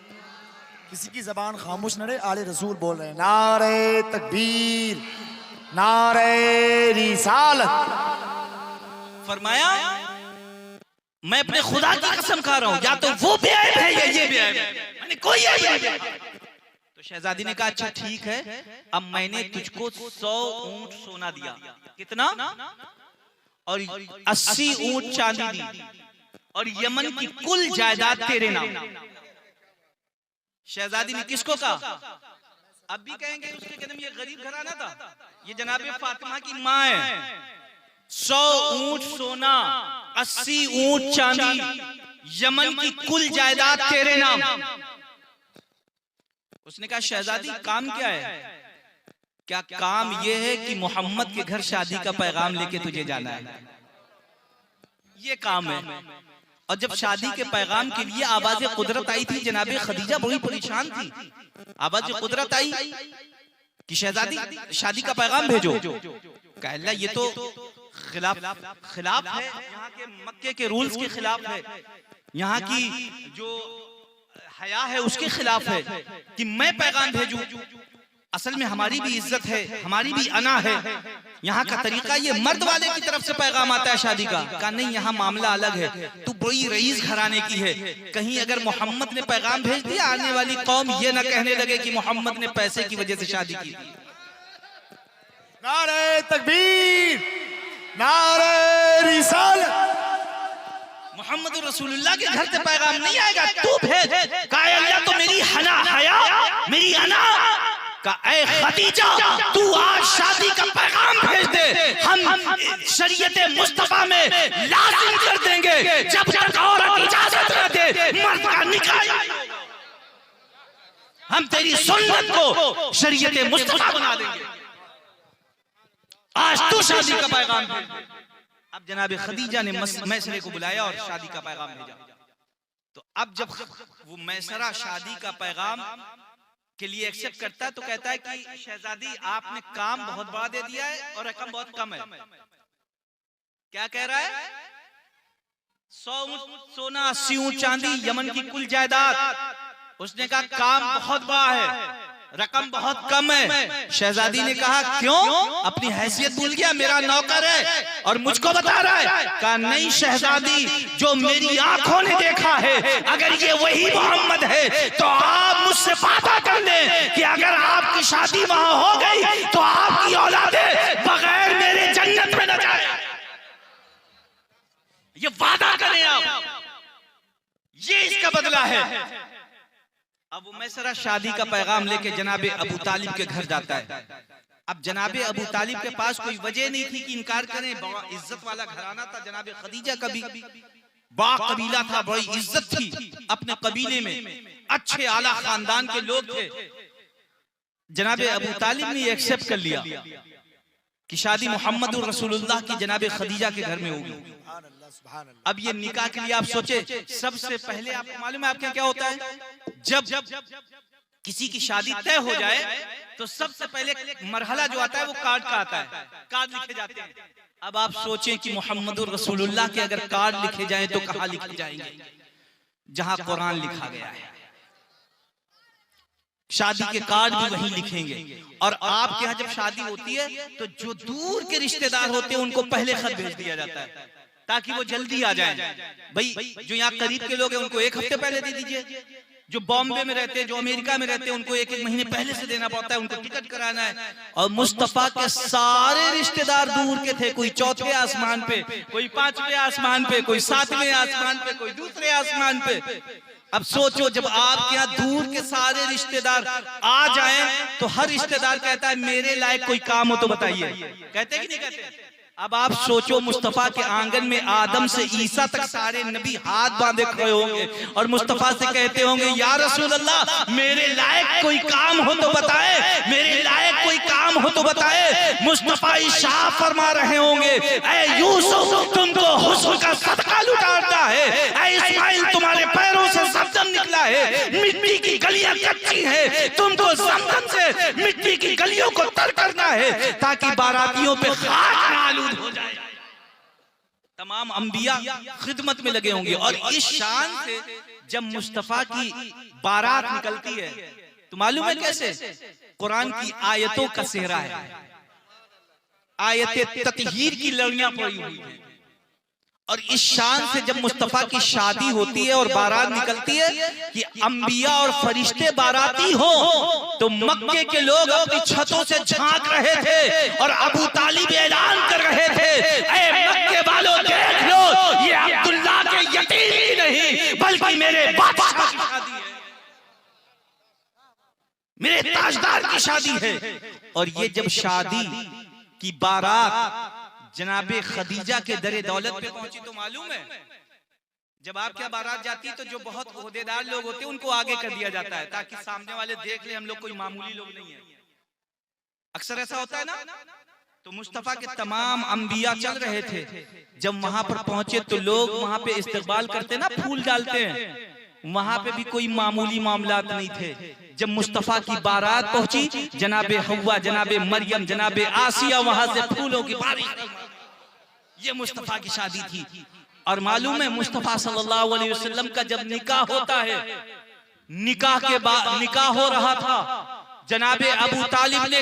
किसी की जबान खामोश न रहे, आले रसूल बोल रहे हैं। नारे तकबीर, नारे रिसालत।
फरमाया मैं अपने खुदा की कसम खा रहा हूं या तो वो बेअयब है या ये बेअयब है, मैंने कोई ऐब नहीं। तो शहजादी ने कहा अच्छा ठीक है, अब मैंने तुझको 100 ऊंट सोना दिया। कितना? और 80 ऊंट चांदी दी और यमन की कुल जायदाद तेरे नाम। शहजादी ने किसको कहा? अब भी कहेंगे उसके जन्म ये गरीब घराना था, ये जनाबे फातिमा की माँ है। 100 ऊंट सोना, 80 ऊंट चांदी, यमन की कुल जायदाद तेरे नाम। उसने कहा शहजादी काम क्या है? क्या काम यह है कि मोहम्मद के घर शादी का पैगाम लेके तुझे जाना है? ये काम है। और जब शादी के पैगाम के लिए आवाज़ कुदरत आई थी, जनाबे खदीजा बड़ी परेशान थी। आवाज़ कुदरत आई कि शहजादी शादी का पैगाम भेजो। कहा अल्लाह ये तो खिलाफ है, यहाँ के मक्के के रूल्स के खिलाफ है, यहाँ की जो हया है उसके खिलाफ है कि मैं पैगाम भेजूं। असल में हमारी भी इज्जत है, हमारी भी अना है। यहाँ का तरीका ये मर्द वाले की तरफ से पैगाम आता है शादी का। कहा नहीं यहाँ मामला अलग है, तू बड़ी रईस घराने की है, कहीं अगर मोहम्मद ने पैगाम भेज दिया आने वाली कौम ये ना कहने लगे कि मोहम्मद ने पैसे की वजह से शादी की।
नारे तकबीर, नारे रिसालत।
मोहम्मद रसूलुल्लाह के घर से पैगाम नहीं आएगा, तू भेज। कहा अल्लाह तो मेरी हया, मेरी अना का ऐ खदीजा तू आज शादी का पैगाम भेज दे, हम शरीयत मुस्तफा में लाजिम कर देंगे जब तक औरत इजाजत न दे मर्द का निकाह। हम तेरी सुन्नत को शरीयत मुस्तफा बना देंगे। आज तू शादी का पैगाम भेज दे। अब जनाब खदीजा ने मैसरे को बुलाया और शादी का पैगाम भेजा। तो अब जब वो मैसरा शादी का पैगाम के लिए एक्सेप्ट करता है तो कहता है कि शहजादी आपने काम बहुत बड़ा दे दिया है और रकम बहुत कम है। क्या कह रहा है? 100 ऊंट सोना, 80 ऊंट चांदी, यमन की कुल जायदाद। उसने कहा काम बहुत बड़ा है, रकम बहुत कम है। शहजादी ने कहा क्यों? अपनी हैसियत भूल गया, मेरा नौकर है और मुझको बता रहा है। कहा नहीं शहजादी, जो मेरी आंखों ने देखा है अगर ये वही मोहम्मद है तो आप मुझसे वादा कर लें कि अगर आपकी शादी वहां हो गई तो आपकी औलादें बगैर मेरे जन्नत में न जाए। ये वादा करें आप, ये इसका बदला है। अब वो मैसरा शादी का पैगाम लेके जनाबे अबू तालिब के घर जाता है। अब जनाबे अबू तालिब के पास कोई वजह नहीं थी कि इनकार करें, बड़ा इज्जत वाला घराना था। जनाबे खदीजा का भी बड़ा कबीला था, बड़ी इज्जत थी अपने कबीले में, अच्छे आला खानदान के लोग थे। जनाबे अबू तालिब ने एक्सेप्ट कर लिया कि शादी मोहम्मद रसूलुल्लाह की जनाबे खदीजा के घर में होगी। अब ये निकाह के लिए आप सोचे, सबसे पहले आपको मालूम है आपके क्या होता है? जब किसी की शादी तय हो जाए तो सबसे पहले मरहला जो आता है वो कार्ड का आता है, कार्ड लिखे जाते हैं। अब आप सोचें कि मोहम्मद रसूलुल्लाह के अगर कार्ड लिखे जाएं तो कहाँ लिखे जाएंगे? जहां कुरान लिखा गया है। शादी के कार्ड भी वहीं लिखेंगे। और आपके यहाँ जब शादी होती है तो जो दूर के रिश्तेदार होते हैं उनको पहले खत भेज दिया जाता है ताकि वो जल्दी आ जाएं। भाई जो यहाँ करीब के लोग हैं उनको 1 हफ्ते पहले दे दीजिए, जो बॉम्बे में रहते हैं, जो अमेरिका में रहते हैं, उनको 1-1 महीने पहले से देना पड़ता है, उनको टिकट कराना है। और मुस्तफा के सारे रिश्तेदार दूर के थे, कोई 4वें आसमान पे, कोई 5वें आसमान पे, कोई 7वें आसमान पे, कोई दूसरे आसमान पे। अब सोचो जब आपके यहाँ दूर के सारे रिश्तेदार आ जाएं तो हर रिश्तेदार कहता है मेरे लायक कोई काम हो तो बताइए, कहते कि नहीं कहते? अब आप सोचो मुस्तफा के आंगन में आदम से ईसा तक सारे नबी हाथ बांधे खड़े होंगे और मुस्तफा से कहते होंगे या रसूल अल्लाह मेरे लायक कोई काम हो तो बताए, मेरे लायक कोई काम हो तो बताए। मुस्तफा इरशाद फरमा रहे होंगे ऐ यूसुफ तुमको हुस्न का सदका लुटाता है, ऐ इस्माइल तुम्हारे पैरों से ज़मज़म निकला है, मिट्टी की गलियां कच्ची है, तुमको ज़मज़म से मिट्टी की गलियों को तर करना है ताकि बारातियों पे खाक आलूद हो जाए। तमाम अंबिया खिदमत में लगे होंगे और इस शान से जब मुस्तफा की बारात निकलती है तो मालूम है कैसे? कुरान की आयतों का सेहरा है, आयते ततहीर की लड़ियां पड़ी हुई हैं। और इस शान से जब मुस्तफा की शादी होती है और बारात निकलती है कि अंबिया और फरिश्ते बाराती हो तो मक्के के लोग अपनी छतों से झांक रहे थे और अबू तालिब ऐलान कर रहे थे ऐ मक्के वालों देख लो ये अब्दुल्ला के यतीम ही नहीं बल्कि मेरे बादशाह की शादी है, मेरे ताजदार की शादी है। और ये जब शादी की बारात जनाबे खदीजा के दरे दौलत पे पहुंची तो मालूम है जब आपके बारात जाती है तो जो बहुत ओहदेदार लोग होते हैं उनको आगे कर दिया जाता है ताकि सामने वाले देख ले हम लोग कोई मामूली लोग नहीं है। अक्सर ऐसा होता है ना। तो मुस्तफा के तमाम अंबिया चल रहे थे, जब वहां पर पहुंचे तो लोग वहां पे इस्तकबाल करते ना, फूल डालते हैं, वहां पे भी कोई मामूली मामलात नहीं थे। जब मुस्तफा की बारात पहुंची जनाबे हव्वा, जनाबे मरियम, जनाबे आसिया वहां से फूलों की बारिश, ये मुस्तफा की शादी थी। और मालूम है मुस्तफा सल्लल्लाहु अलैहि वसल्लम का जब निकाह होता है, निकाह के बाद निकाह हो रहा था, जनाबे अबू तालिब ने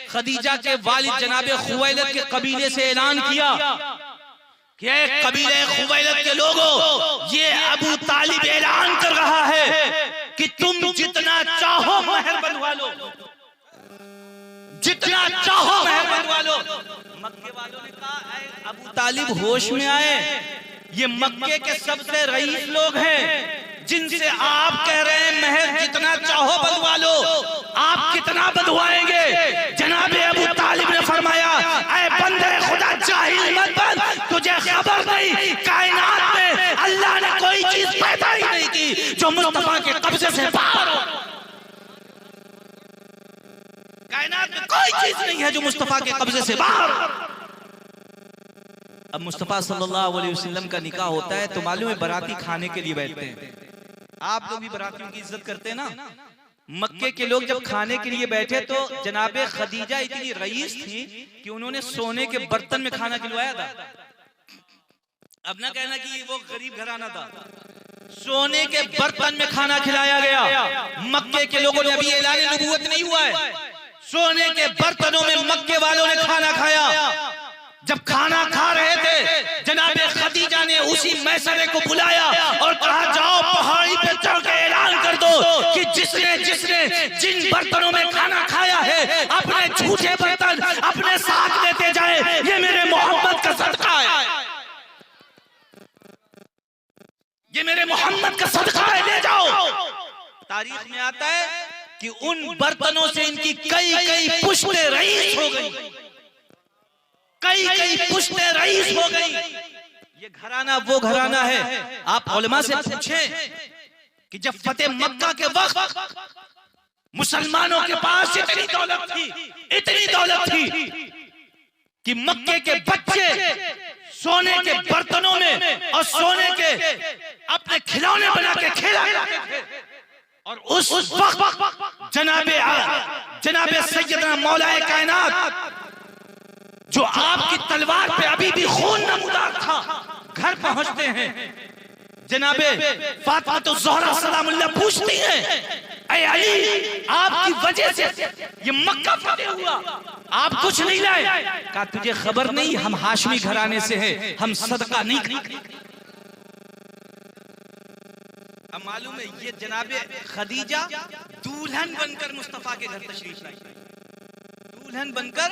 खदीजा के वालिद जनाबे खुवैलद के कबीले से ऐलान किया कि कबीले खुवैलद के लोगों ये अबू तालिब ऐलान कर रहा है कि तुम जितना चाहो महर बनवा लो, जितना चाहो महर बनवा लो। मक्के वालों ने कहा ऐ अबू तालिब होश में आए, ये मक्के के सबसे रईस लोग हैं जिनसे आप कह रहे हैं महर जितना चाहो बनवा लो, आप कितना बनवाएंगे? जनाबे अबू तालिब ने फरमाया ऐ बंदे खुदा जाहिल मत बन, तुझे खबर नहीं कायनात में अल्लाह ने कोई चीज पैदा ही नहीं की जो मुस्तफा के कब्जे से बाहर हो। कायनात में कोई चीज नहीं है जो मुस्तफा के कब्जे से बाहर हो। अब मुस्तफा सल्लल्लाहु अलैहि वसल्लम का निकाह होता है तो मालूम है बाराती खाने के लिए बैठते हैं। आप लोग भी बारातियों की इज्जत करते हैं ना। मक्के के लोग जब खाने के लिए बैठे तो जनाबे खदीजा इतनी रईस थी कि उन्होंने सोने के बर्तन में खाना खिलवाया था। अब ना कहना कि वो गरीब घराना था, सोने के बर्तन में खाना खिलाया गया। मक्के के लोगों ने अभी ऐलान नबूवत नहीं हुआ है, सोने के बर्तनों में मक्के वालों ने खाना खाया। जब खाना खा रहे थे जनाबे खदीजा ने उसी मैसरे को बुलाया और कहा जाओ पहाड़ी पे चढ़ के ऐलान कर दो कि जिसने जिसने जिन बर्तनों में खाना खाया है अपने झूठे बर्तन अपने साथ लेते जाए, ये मेरे मोहम्मद का सदका है, ये मेरे मोहम्मद का सदका है, ले जाओ। तारीख में आता है कि उन बर्तनों से इनकी कई कई पुश्तें रईस हो गई, कई कई पुश्तें रईस हो गई। ये घराना वो घराना है। आप उलमा से पूछें कि जब फतेह मक्का के वक्त मुसलमानों के पास इतनी दौलत थी कि मक्के के बच्चे सोने के बर्तनों में और सोने के अपने खिलौने बना के खेला करते थे। और उस वक्त जनाबे सैयदना मौलाए कायनात जो आपकी तलवार पे अभी भी खून नमूदार था, घर पहुंचते हैं, जनाबे फातिमा तो ज़हरा सलामुल्लाह पूछती हैं ऐ अली, आपकी वजह से ये मक्का फतेह हुआ, आप कुछ नहीं लाए। कहा तुझे खबर नहीं, हम हाशमी घराने से हैं, हम सदका नहीं खाते। अब मालूम है ये जनाबे खदीजा दुल्हन बनकर मुस्तफा के घर तशरीफ लाई, दुल्हन बनकर।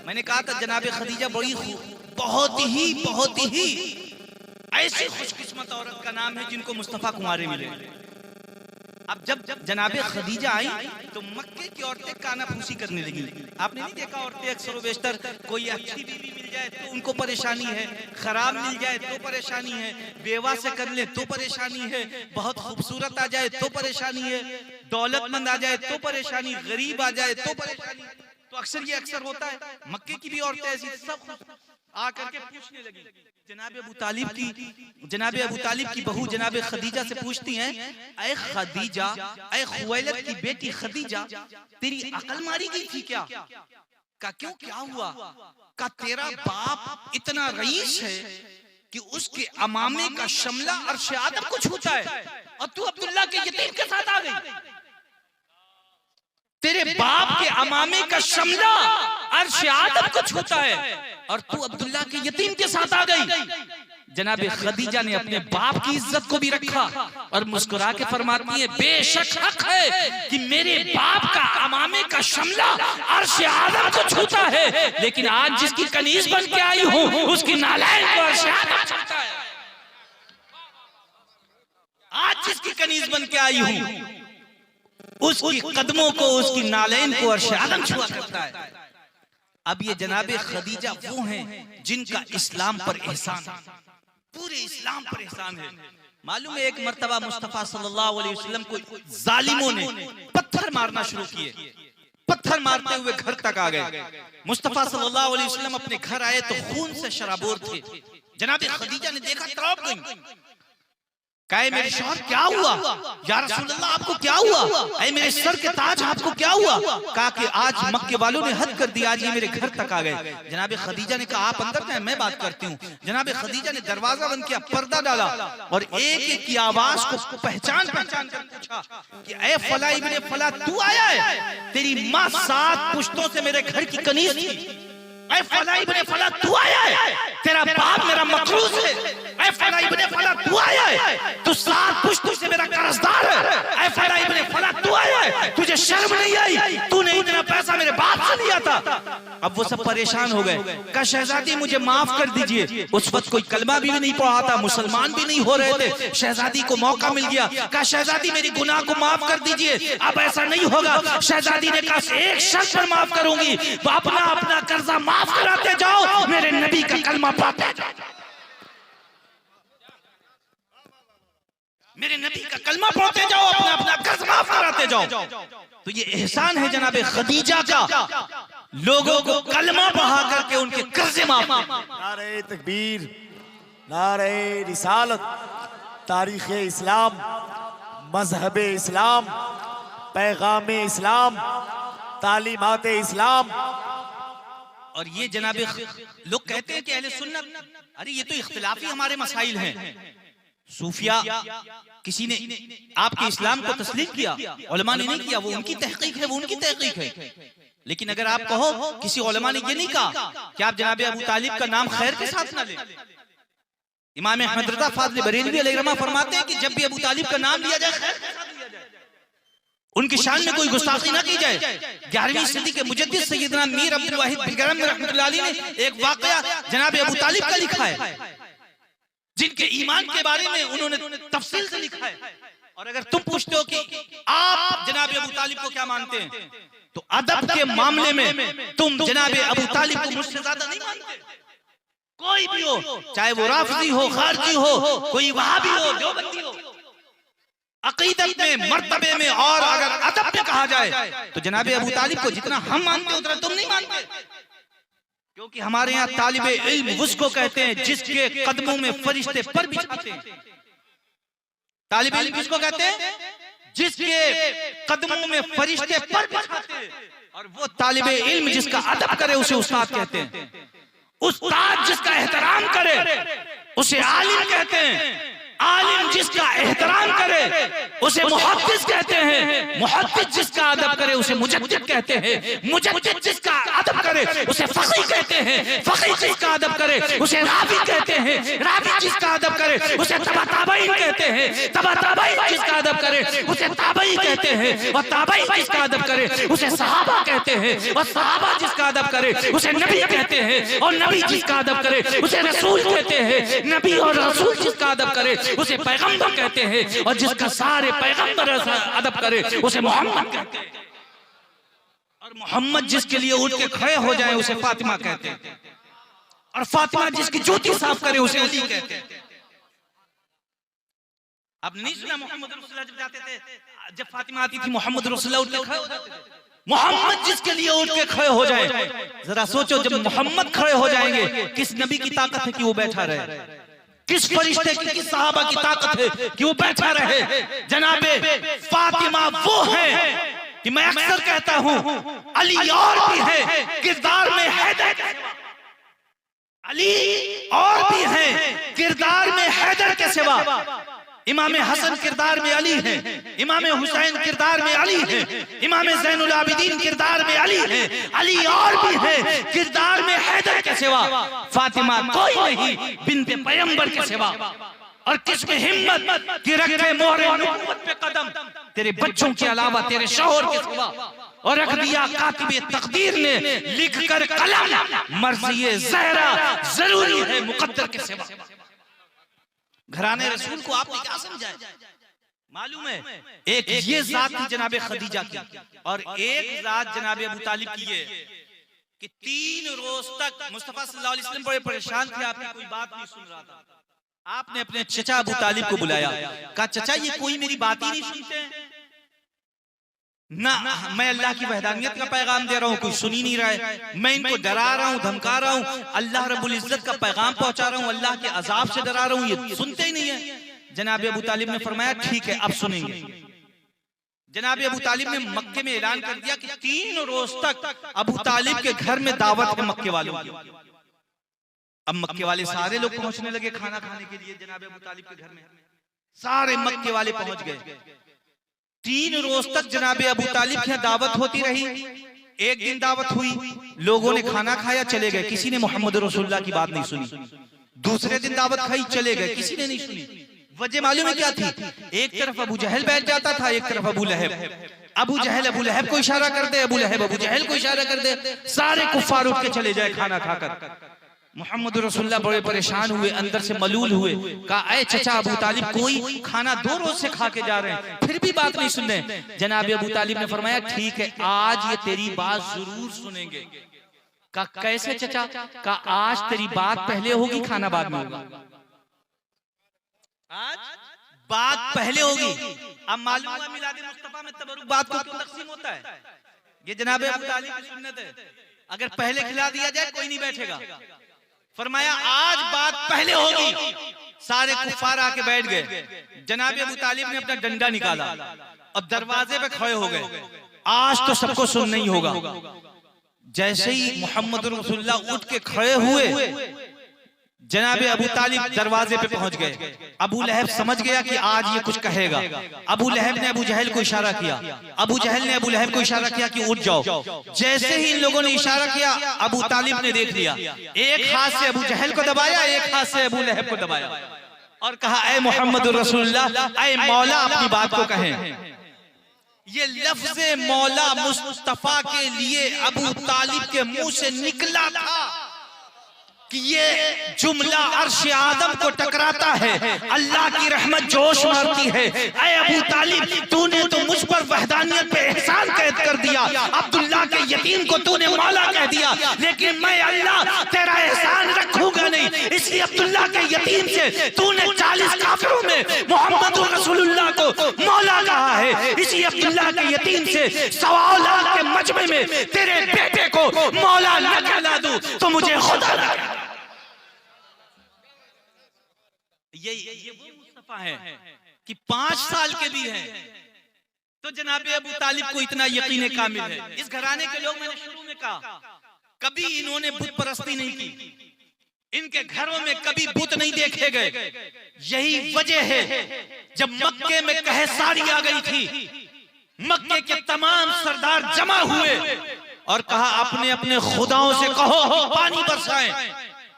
मैंने कहा था जनाबे खदीजा बहुत ही ऐसी खुशकिस्मत औरत का नाम है जिनको मुस्तफा कुंवारे मिले। अब जब जनाबे खदीजा आई तो मक्के की औरतें काना फूसी करने लगी। आपने नहीं देखा औरतें अक्सर व बेशतर, कोई अच्छी बीवी मिल जाए तो उनको परेशानी है, खराब मिल जाए तो परेशानी है, बेवा से कर ले तो परेशानी है, बहुत खूबसूरत आ जाए तो परेशानी है, दौलतमंद आ जाए तो परेशानी, गरीब आ जाए तो परेशानी। तो अक्सर होता है। मक्के की भी औरतें ऐसी सब आकर के पूछने लगी। जनाबे अबू तालिब की बहू जनाबे खदीजा से पूछती हैं, ऐ खदीजा, ऐ खुवैलद की बेटी खदीजा, तेरी अकल मारी गई थी क्या? का क्यों, क्या हुआ? का तेरा बाप इतना रईस है कि उसके अमामे का शमला अर्श आदम को छूता है और तू अब्दुल्ला के यतीम के साथ आ गई। तेरे बाप के अमामे का शमला अर्श आदम को छूता है और तू अब्दुल्ला के यतीम के साथ आ गई। जनाबे खदीजा ने अपने बाप की इज्जत को भी रखा और मुस्कुरा के फरमाती है, बेशक हक है कि मेरे बाप का अमामे का शमला अर्श आदम को छूता है, लेकिन आज जिसकी कनीज बन के आई हूं उसकी नालायक को अर्श आदम छूता है। आज जिसकी कनीज बन के आई हूं उसकी कदमों को, उसकी नालैन को अर्श आदम छुआ करता है। अब ये जनाबे खदीजा वो हैं जिनका इस्लाम पर एहसान, पूरे इस्लाम पर एहसान है। मालूम है एक मर्तबा मुस्तफा सल्लल्लाहु अलैहि वसल्लम को जालिमों ने पत्थर मारना शुरू किए, पत्थर मारते हुए घर तक आ गए। मुस्तफा सल्लल्लाहु अलैहि वसल्लम अपने घर आए तो खून से शराबोर थे। जनाबे खदीजा ने देखा, तड़प गई। कहे मेरे शौहर क्या हुआ? या रसूलल्लाह आपको क्या हुआ? ऐ मेरे सर के ताज आपको क्या हुआ? कहा कि आज मक्के वालों ने हद कर दिया, आज ये मेरे घर तक आ गए। जनाबे खदीजा ने कहा आप अंदर जाएं, मैं बात करती हूँ। जनाबे खदीजा ने दरवाजा बंद किया, पर्दा डाला और एक एक की आवाज को पहचान कर पूछा कि ऐ फला इब्ने फला तू आया है? तेरी माँ 7 पुश्तों से मेरे घर की कनीज थी। ऐ फला इब्ने फला तू आया है? तेरा बाप मेरा मकरूज है। ऐ फला इब्ने फला तू आया है? तू 7 पुश्तों से मेरा कर्जदार है। ऐ फला इब्ने फला तू आया है? तुझे शर्म नहीं आई? तूने इतना पैसा मेरे बाप से लिया था। अब वो सब परेशान हो गए। कहा शहजादी मुझे माफ कर दीजिए। उस वक्त कोई कलमा भी नहीं पढ़ा था, मुसलमान भी नहीं हो रहे थे। शहजादी को मौका मिल गया। कहा शहजादी मेरी गुनाह को माफ कर दीजिए, अब ऐसा नहीं होगा। शहजादी ने कहा एक शर्त पर माफ करूंगी, अपना कर्जा माफ कराते जाओ, मेरे नबी का कलमा पढ़ते जाओ, मेरे नबी का कलमा पढ़ते जाओ, अपना कर्ज माफ कराते जाओ। तो ये एहसान है जनाबे खदीजा का, लोगों को कलमा पढ़ा करके उनके कर्जे माफ।
नारे तकबीर, नारे रिसालत, तारीख इस्लाम, मजहब इस्लाम, पैगाम इस्लाम, तालीमात इस्लाम।
और ये जनाबे लोग कहते हैं कि अहले सुन्नत, अरे ये तो इख्तिलाफी हमारे मसाइल हैं। सूफिया किसी ने आपके इस्लाम को तस्लीम किया, उलमा ने नहीं किया, वो उनकी तहकीक है, वो उनकी तहकीक है। लेकिन अगर आप कहो किसी उलमा ने ये नहीं कहा कि आप जनाबे अबू तालिब का नाम खैर के साथ ना लें। इमाम अहमद रज़ा फाज़िल बरेलवी अलैहिर्रहमा फरमाते हैं कि जब भी अबू तालिब का नाम लिया जाए खैर के साथ लिया जाए, उनकी शान में कोई गुस्ताखी ना की जाए। 11वीं सदी के मुजद्दिद सैयदना मीर अब्दुल वाहिद बिलगरम रहमतुल्लाह अलैह ने एक वाकया जनाबे अबू तालिब का लिखा है, जिनके ईमान के बारे में उन्होंने तफसील से लिखा है। और अगर तुम पूछते हो कि आप जनाबे अबू तालिब को क्या मानते हैं, तो अदब के मामले में तुम जनाबे अबू तालिब को मुझसे ज्यादा नहीं मानते। कोई भी हो, चाहे वो राफिजी हो, खारजी हो, कोई वहाबी हो, देवबंदी हो, अकीदत में, मर्तबे में और अगर अदब में कहा जाए तो जनाबे अबू तालिब को जितना हम मानते उतना तुम नहीं मानते। क्योंकि हमारे यहाँ तालिबे इल्म उसको कहते हैं जिसके कदमों में फरिश्ते पर बिछाते हैं। तालिबे इल्म किसको कहते हैं? जिसके कदमों में फरिश्ते पर बिछाते हैं। और वो तालिबे इल्म जिसका अदब करे उसे उस्ताद कहते हैं। उस्ताद जिसका एहतराम करे उसे आलिम कहते हैं। आलिम जिसका एहतराम करे उसे मुहद्दिस कहते हैं, मुहद्दिस जिसका अदब करे उसे मुजद्दिद कहते हैं, मुजद्दिद जिसका अदब करे उसे फकीह कहते हैं, फकीह जिसका अदब करे उसे रावी कहते हैं, रावी जिसका अदब करे उसे तबा ताबईन कहते हैं, तबा ताबईन जिसका अदब करे उसे ताबई कहते हैं, और ताबई जिसका अदब करे उसे सहाबा कहते हैं, और सहाबा जिसका अदब करे उसे नबी कहते हैं, और नबी जिसका अदब करे उसे रसूल कहते हैं, नबी और रसूल जिसका अदब करे उसे पैगंबर कहते हैं, और जिसका सारे पैगंबर अदब करे उसे मोहम्मद कहते हैं, और मोहम्मद जिसके लिए उठ के खड़े हो जाए उसे फातिमा कहते हैं, और फातिमा जिसकी जूती साफ करे उसे अली कहते हैं। अब नहीं सुना मोहम्मद रसूलुल्लाह जब जाते थे, जब फातिमा आती थी मोहम्मद रसूलुल्लाह उठ के खड़े हो जाते थे। मोहम्मद जिसके लिए उठ के खड़े हो जाए, जरा सोचो जब मोहम्मद खड़े हो जाएंगे किस नबी की ताकत है कि वो बैठा रहे, किस फरिश्ते की, किस सहाबा की ताकत है कि वो बैठा रहे। जनाबे फातिमा वो है कि मैं अक्सर कहता हूं अली और भी है किरदार में हैदर, अली और भी है किरदार में हैदर के सिवा। इमाम हसन किरदार में अली है, इमाम हुसैन किरदार में अली है, इमाम ज़ैनुल आबिदीन किरदार में अली है, अली और भी है किरदार में हैदर के सिवा। फातिमा कोई नहीं बिन्ते पैगंबर के सिवा। और किसमें हिम्मत कि रखे मोहरे नबूवत पे कदम तेरे बच्चों के अलावा, तेरे शौहर के सिवा, और रख दिया कातिबे तकदीर ने लिख कर कलम मर्ज़िए ज़हरा जरूरी है मुक़द्दर के सिवा। घराने रसूल को आपने क्या समझा? मालूम है एक ये जात थी जनाबे खदीजा की, और एक जात जनाबे अबू तालिब की है कि 3 रोज तक मुस्तफा सल्लल्लाहु अलैहि वसल्लम बड़े परेशान थे, आपकी कोई बात नहीं सुन रहा था। आपने अपने चचा अबू तालिब को बुलाया, कहा चचा ये कोई मेरी बात ही नहीं सुनते ना, मैं अल्लाह की वहदानियत का पैगाम दे रहा हूँ, कोई सुन ही नहीं रहा है, मैं इनको डरा रहा हूँ, धमका रहा हूँ, अल्लाह रब्बुल इज्जत का पैगाम पहुंचा रहा हूँ, अल्लाह के अजाब से डरा रहा हूँ, ये सुनते ही नहीं है। जनाब अबू तालिब ने फरमाया ठीक है अब सुनेंगे। जनाब अबू तालिब ने मक्के में ऐलान कर दिया कि 3 रोज तक अबू तालिब के घर में दावत है मक्के वालों की। अब मक्के वाले सारे लोग पहुंचने लगे खाना खाने के लिए जनाब अबू तालिब के घर में, सारे मक्के वाले पहुंच गए। 3 रोज तक जनाबे अबू तालिब की दावत होती रही। एक दिन दावत हुई, लोगों ने खाना खाया चले गए, किसी ने मोहम्मद रसूलुल्लाह की बात नहीं सुनी। दूसरे दिन दावत खाई चले गए, किसी ने नहीं सुनी। वजह मालूम है क्या थी? एक तरफ अबू जहल बैठ जाता था, एक तरफ अबू लहब। अबू जहल अबू लहब को इशारा कर दे, अबू लहब अबू जहल को इशारा कर दे, सारे कुफ्फार उठ के चले जाए खाना खाकर। मोहम्मद रसूलुल्लाह बड़े परेशान हुए, अंदर से मलूल हुए, कहा ऐ चचा अबू तालिब कोई खाना 2 रोज से खा के जा रहे हैं फिर भी बात नहीं सुन रहे। जनाब अबू तालिब ने फरमाया ठीक है आज ये तेरी बात जरूर सुनेंगे। कहा कैसे चचा? कहा आज तेरी बात पहले होगी खाना बाद में होगा। आज बात पहले होगी। अब मालूम हुआ मिलाद मुस्तफा में तबरुक बात को क्यों तकसीम होता है? ये जनाब अबू तालिब की सुन्नत है, अगर पहले खिला दिया जाए कोई नहीं बैठेगा। फरमाया आज बात पहले होगी। सारे कुफार आके बैठ गए। जनाब अबू तालिब ने अपना डंडा निकाला और दरवाजे पे खड़े हो गए, आज तो सबको सुन नहीं होगा। जैसे ही मोहम्मद रसूलुल्लाह उठ के खड़े हुए, जनाब अबू तालिब दरवाजे पे पहुंच गए। अबू लहब समझ गया कि आज ये कुछ कहेगा। अबू लहब ने अबू जहल को इशारा किया, अबू जहल ने अबू लहब को इशारा किया कि उठ जाओ। जैसे ही इन लोगों ने इशारा किया, अबू तालिब ने देख लिया, एक हाथ से अबू जहल को दबाया, एक हाथ से अबू लहब को दबाया और कहा ऐ मोहम्मद रसूलुल्लाह, ऐ मौला अपनी बात को कहें। ये लफ्ज़ मौला मुस्तफा के लिए अबू तालिब के मुंह से निकला था कि ये जुमला अर्श आदम को टकराता है, अल्लाह की रहमत जोश मारती है। ऐ अबू तालिब तूने तो मुझ पर वहदानियत पे एहसान कैद कर दिया, अब्दुल्ला के यतीम को तूने मौला कह दिया, लेकिन मैं अल्लाह तेरा एहसान रखूंगा नहीं। इसलिए अब्दुल्ला के यतीम से तूने 40 काफिरों में मोहम्मद रसूलुल्लाह को मौला कहा है। इसी अब्दुल्ला के यतीम से 1.25 लाख के मजमे में तेरे बेटे को मौला न कहला दूं तो मुझे खुदा ना कह। ये वो मुस्तफा है कि 5 साल के भी हैं तो जनाबे अबू तालिब को इतना यकीन कामिल है। इस घराने के लोग, मैंने शुरू में कहा, कभी इन्होंने बुत परस्ती नहीं की, इनके घरों में कभी बुत नहीं देखे गए। यही वजह है जब मक्के में कहसारी आ गई थी, मक्के के तमाम सरदार जमा हुए और कहा अपने अपने खुदाओं से कहो पानी बरसाएं,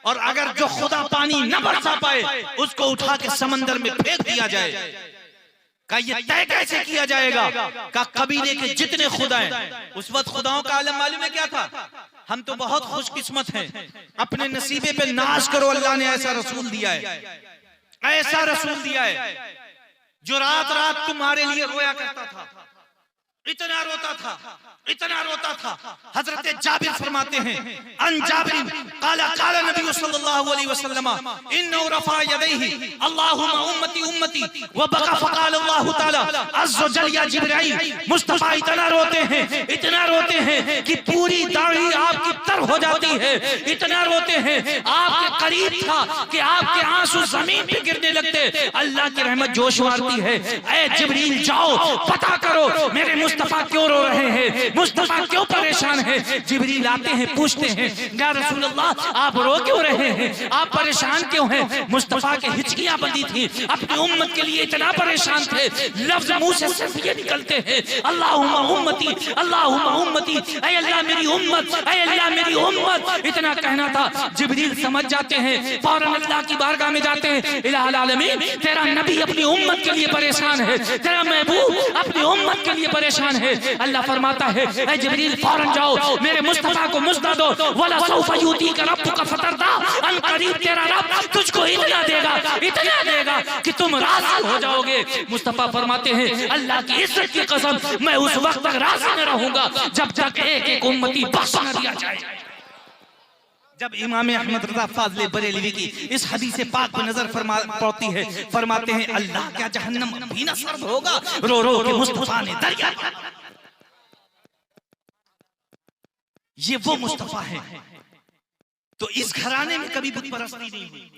और अगर जो खुदा पानी न बरसा पाए उसको उठा के समंदर में फेंक दिया जाए। का ये तय कैसे किया जाएगा? का कबीले के जितने खुदा हैं, उस वक्त खुदाओं का आलम मालूम है क्या था? हम तो बहुत खुशकिस्मत हैं, अपने नसीबे पे नाज करो, अल्लाह ने ऐसा रसूल दिया है, ऐसा रसूल दिया है जो रात रात तुम्हारे लिए रोया करता था, इतना रोता था, इतना रोता था। हजरत जाबिर फरमाते हैं, अन जाबिर काला काला नबी सल्लल्लाहु अलैहि वसल्लम इन्नो रफा यदैहि अल्लाहुम्मा उम्मती उम्मती व बका फकाल अल्लाह ताला अज़्ज़ वजल या जिब्राइल। मुस्तफा इतना रोते हैं कि पूरी दाढ़ी आपकी तर हो जाती है, इतना रोते हैं, आपके करीब था कि आपके आंसू जमीन पे गिरने लगते। अल्लाह की रहमत जोश मारती है, ऐ जिब्रील जाओ पता करो मेरे मुस्तफा क्यों रो रहे हैं, मुस्तफा क्यों परेशान है। जिब्रील आते हैं, पूछते हैं, या रसूल अल्लाह आप रो क्यों रहे हैं, आप परेशान क्यों हैं? मुस्तफा के हिचकियां बंधी थी, अपनी उम्मत के लिए इतना परेशान थे, लफ्ज मुंह से सिर्फ ये निकलते हैं, अल्लाहुम्मा उम्मती अल्लाहुम्मा उम्मती, ऐ अल्लाह मेरी उम्मत, ऐ अल्लाह मेरी उम्मत, इतना कहना था। जिब्रील समझ जाते हैं, फौरन अल्लाह की बारगाह में जाते हैं, इलाहुल आलमीन तेरा नबी अपनी उम्मत के लिए परेशान है, तेरा महबूब अपनी उम्मत के लिए परेशान है। अल्लाह फरमाता है, ऐ जिब्रील फौरन जाओ मेरे मुस्तफा को मुस्दा दो, वला सौफा यूतीका रब्बुका फतरदा, अन करीब तेरा रब तुझको इतना देगा कि तुम राज़ी हो जाओगे। मुस्तफा फरमाते हैं, अल्लाह की इज्जत की कसम मैं उस वक्त तक राज़ी न रहूंगा जब तक एक एक उम्मती बख्श न दिया जाए। जब इमाम अहमद रज़ा फाज़ले बरेलवी की इस हदीस पाक पर नजर पड़ती है, फरमाते हैं, अल्लाह क्या जहन्नम भी न सर्द होगा, रो रो के मुस्तफा ने दरिया। ये वो मुस्तफा है। तो इस घराने में कभी बुत परस्ती नहीं हुई,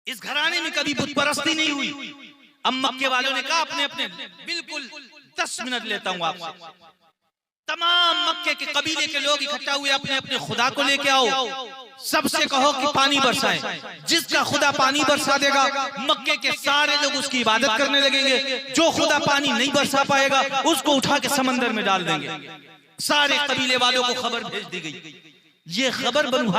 इस घराने में कभी बुत परस्ती नहीं हुई। अब मक्के वालों ने कहा अपने अपने, बिल्कुल 10 मिनट लेता हूं आपसे, तमाम मक्के के कबीले के लोग इकट्ठा हुए, अपने अपने खुदा को लेके आओ, सबसे कहो कि पानी बरसाएं। जिसका खुदा पानी बरसा देगा मक्के के सारे लोग उसकी इबादत करने लगेंगे, जो खुदा पानी नहीं बरसा पाएगा उसको उठा के समंदर में डाल देंगे। सारे कबीले वालों को खबर भेज दी गई। ये खबर बनु